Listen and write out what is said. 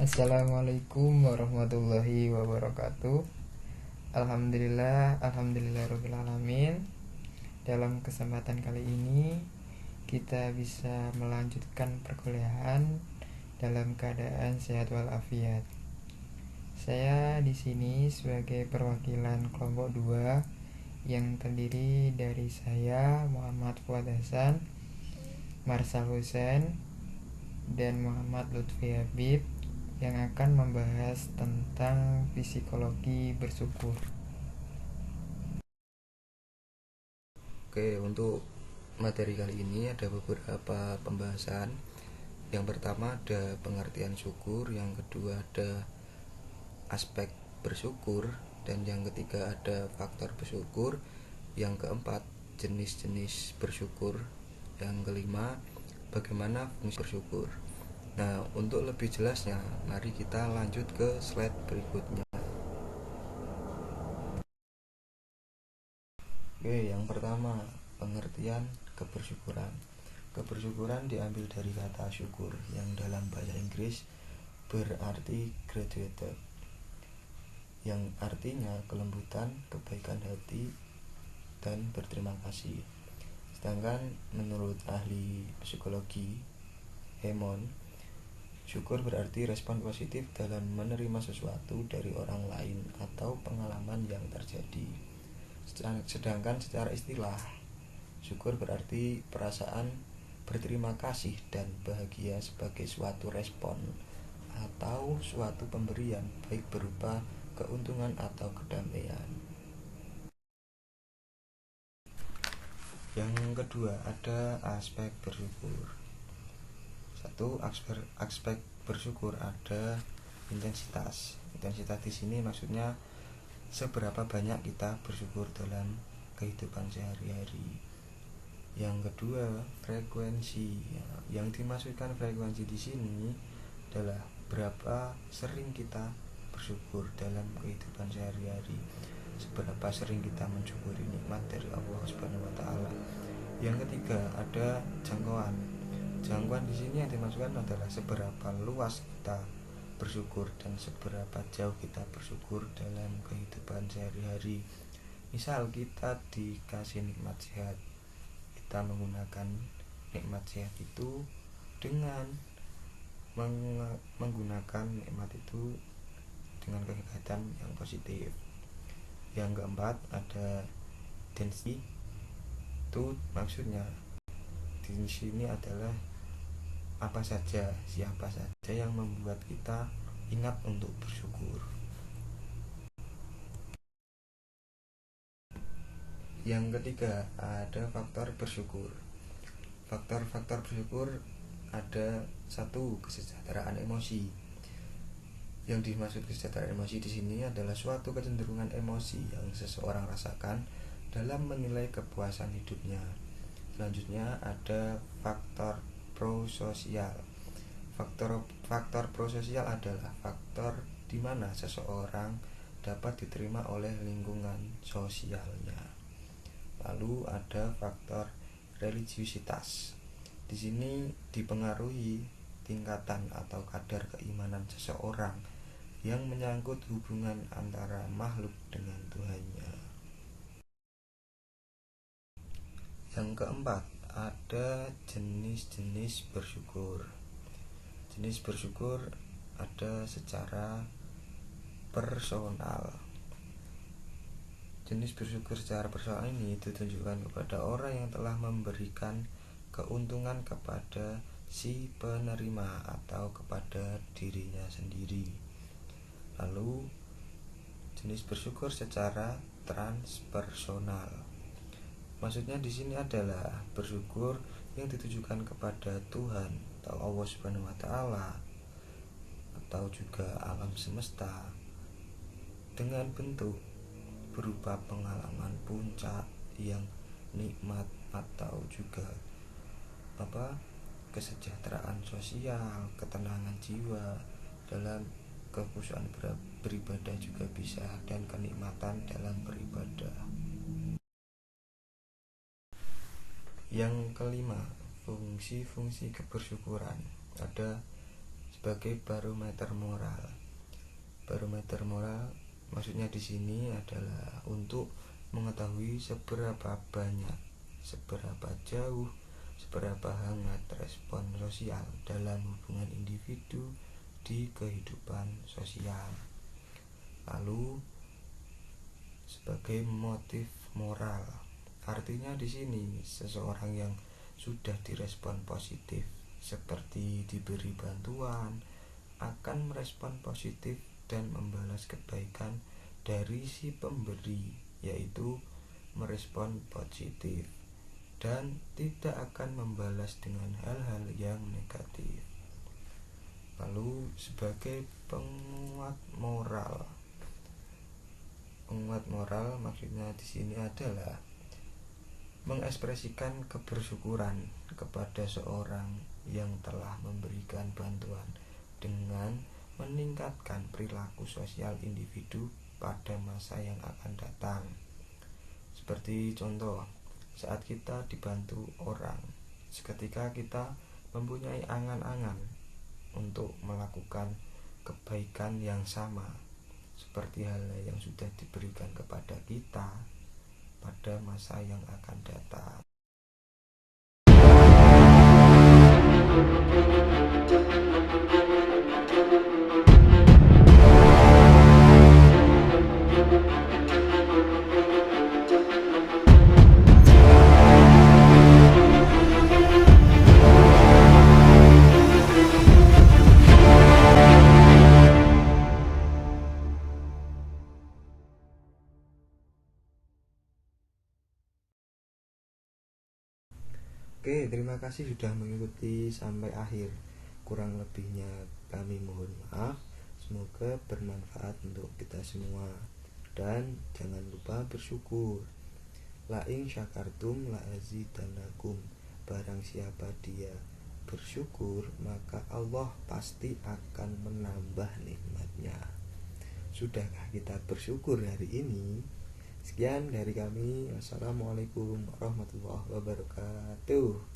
Assalamualaikum warahmatullahi wabarakatuh. Alhamdulillah alamin. Dalam kesempatan kali ini kita bisa melanjutkan perkuliahan dalam keadaan sehat walafiat. Saya di sini sebagai perwakilan kelompok 2 yang terdiri dari saya Muhammad Fuad Hasan, Marsal Hussein, dan Muhammad Lutfi Habib yang akan membahas tentang psikologi bersyukur. Oke, untuk materi kali ini ada beberapa pembahasan. Yang pertama ada pengertian syukur, yang kedua ada aspek bersyukur, dan yang ketiga ada faktor bersyukur, yang keempat jenis-jenis bersyukur, yang kelima bagaimana fungsi bersyukur. Nah, untuk lebih jelasnya, mari kita lanjut ke slide berikutnya. Oke, yang pertama, pengertian kebersyukuran. Kebersyukuran diambil dari kata syukur yang dalam bahasa Inggris berarti gratitude, yang artinya kelembutan, kebaikan hati, dan berterima kasih. Sedangkan menurut ahli psikologi Hemon, syukur berarti respon positif dalam menerima sesuatu dari orang lain atau pengalaman yang terjadi. Sedangkan secara istilah, syukur berarti perasaan berterima kasih dan bahagia sebagai suatu respon atau suatu pemberian, baik berupa keuntungan atau kedamaian. Yang kedua ada aspek bersyukur. Satu, aspek bersyukur ada intensitas. Intensitas di sini maksudnya seberapa banyak kita bersyukur dalam kehidupan sehari-hari. Yang kedua, frekuensi. Yang dimaksudkan frekuensi di sini adalah berapa sering kita bersyukur dalam kehidupan sehari-hari, seberapa sering kita mensyukuri nikmat dari Allah Subhanahu wa taala. Yang ketiga, ada jangkauan. Jangkauan di sini yang dimaksudkan adalah seberapa luas kita bersyukur dan seberapa jauh kita bersyukur dalam kehidupan sehari-hari. Misal kita dikasih nikmat sehat, kita menggunakan nikmat sehat itu dengan menggunakan nikmat itu dengan kegiatan yang positif. Yang keempat ada tensi. Itu maksudnya di sini adalah apa saja, siapa saja yang membuat kita ingat untuk bersyukur. Yang ketiga ada faktor bersyukur. Faktor-faktor bersyukur ada satu, kesejahteraan emosi. Yang dimaksud kesejahteraan emosi di sini adalah suatu kecenderungan emosi yang seseorang rasakan dalam menilai kepuasan hidupnya. Selanjutnya ada faktor prososial. Faktor prososial adalah faktor di mana seseorang dapat diterima oleh lingkungan sosialnya. Lalu ada faktor religiusitas. Di sini dipengaruhi tingkatan atau kadar keimanan seseorang yang menyangkut hubungan antara makhluk dengan Tuhannya. Yang keempat, ada jenis-jenis bersyukur. Jenis bersyukur ada secara personal. Jenis bersyukur secara personal ini ditujukan kepada orang yang telah memberikan keuntungan kepada si penerima atau kepada dirinya sendiri. Lalu jenis bersyukur secara transpersonal. Maksudnya di sini adalah bersyukur yang ditujukan kepada Tuhan atau Allah Subhanahu wa taala atau juga alam semesta dengan bentuk berupa pengalaman puncak yang nikmat atau juga kesejahteraan sosial, ketenangan jiwa dalam kekhusyuan beribadah juga bisa, dan kenikmatan dalam beribadah. Yang kelima, fungsi-fungsi kebersyukuran. Ada sebagai barometer moral. Barometer moral maksudnya di sini adalah untuk mengetahui seberapa banyak, seberapa jauh, seberapa hangat respon sosial dalam hubungan individu di kehidupan sosial. Lalu sebagai motif moral, artinya di sini seseorang yang sudah direspon positif seperti diberi bantuan akan merespon positif dan membalas kebaikan dari si pemberi, yaitu merespon positif, dan tidak akan membalas dengan hal-hal yang negatif. Lalu sebagai penguat moral, penguat moral maksudnya di sini adalah mengekspresikan kebersyukuran kepada seorang yang telah memberikan bantuan dengan meningkatkan perilaku sosial individu pada masa yang akan datang. Seperti contoh, saat kita dibantu orang, seketika kita mempunyai angan-angan untuk melakukan kebaikan yang sama seperti hal yang sudah diberikan kepada kita pada masa yang akan datang. Oke, terima kasih sudah mengikuti sampai akhir. Kurang lebihnya kami mohon maaf. Semoga bermanfaat untuk kita semua. Dan jangan lupa bersyukur. La in syakartum la azidanakum. Barang siapa dia bersyukur, maka Allah pasti akan menambah nikmatnya. Sudahkah kita bersyukur hari ini? Sekian dari kami. Wassalamualaikum warahmatullahi wabarakatuh.